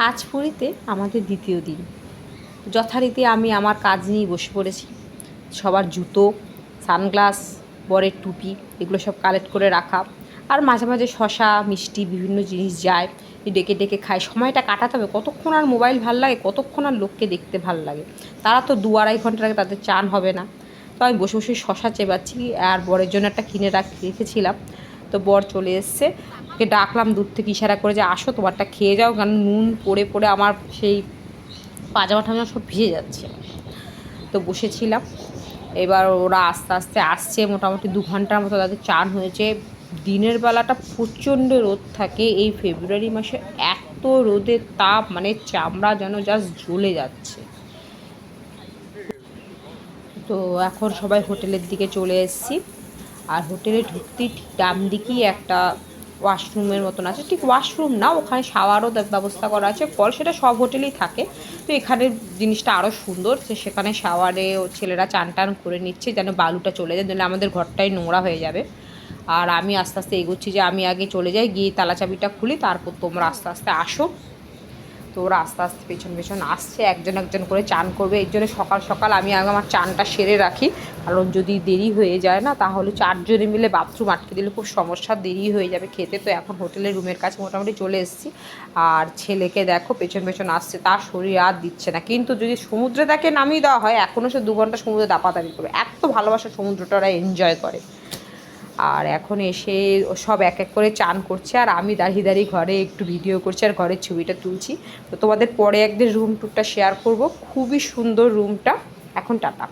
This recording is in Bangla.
আজ পুরীতে আমাদের দ্বিতীয় দিন। যথারীতি আমি আমার কাজ নিয়ে বসে পড়েছি। সবার জুতো, সানগ্লাস, বরের টুপি এগুলো সব কালেক্ট করে রাখা। আর মাঝে মাঝে শশা, মিষ্টি বিভিন্ন জিনিস যায়, ডেকে ডেকে খায়। সময়টা কাটাতে হবে, কতক্ষণ আর মোবাইল ভাল লাগে, কতক্ষণ আর লোককে দেখতে ভাল লাগে। তারা তো 2-2.5 ঘন্টার আগে তাদের চান হবে না। তো আমি বসে বসে শশা চেবাচ্ছি, আর বরের জন্য একটা কিনে রেখেছিলাম। তো বর চলে এসছে, ওকে ডাকলাম দূর থেকে ইশারা করে যে আসো তোমারটা খেয়ে যাও, কারণ নুন পড়ে পড়ে আমার সেই পাজামা টাজামা সব ভিজে যাচ্ছে। তো বসেছিলাম, এবার ওরা আস্তে আস্তে আসছে। মোটামুটি 2 ঘন্টার মতো তাদের চান হয়েছে। দিনের বেলাটা প্রচণ্ড রোদ থাকে এই ফেব্রুয়ারি মাসে, এত রোদের তাপ মানে চামড়া যেন জাস্ট জ্বলে যাচ্ছে। তো এখন সবাই হোটেলের দিকে চলে এসেছি। আর হোটেলে ঢুকতেই ঠিক ডান দিকেই একটা ওয়াশরুমের মতন আছে, ঠিক ওয়াশরুম না, ওখানে শাওয়ারও ব্যবস্থা করা আছে। কল সেটা সব হোটেলেই থাকে, তো এখানের জিনিসটা আরও সুন্দর যে সেখানে শাওয়ারে ছেলেরা চান টান করে নিচ্ছে যেন বালুটা চলে যায়, নাহলে আমাদের ঘরটাই নোংরা হয়ে যাবে। আর আমি আস্তে আস্তে এগোচ্ছি যে আমি আগে চলে যাই, গিয়ে তালা চাবিটা খুলি, তারপর তোমরা আস্তে আস্তে আসো। তো ওরা আস্তে আস্তে পেছন পেছন আসছে, একজন একজন করে চান করবে। এর জন্য সকাল সকাল আমি আগে আমার চানটা সেরে রাখি, কারণ যদি দেরি হয়ে যায় না তাহলে 4 জনে মিলে বাথরুম আটকে দিলে খুব সমস্যা, দেরি হয়ে যাবে খেতে। তো এখন হোটেলের রুমের কাছে মোটামুটি চলে এসেছি। আর ছেলেকে দেখো পেছন পেছন আসছে, তার শরীর আর দিচ্ছে না। কিন্তু যদি সমুদ্রে তাকে নামিয়ে দেওয়া হয়, এখনও সে 2 ঘন্টা সমুদ্রে দাপাদাপি করবে, এত ভালোবাসা সমুদ্রটা ওরা এনজয় করে। আর এখন এসে সব এক এক করে চান করছে, আর আমি দাঁড়িয়ে দাঁড়িয়ে ঘরে একটু ভিডিও করছি আর ঘরের ছবিটা তুলছি। তো তোমাদের পরে একদিন রুম ট্যুরটা শেয়ার করব। খুবই সুন্দর রুমটা। এখন টাটা।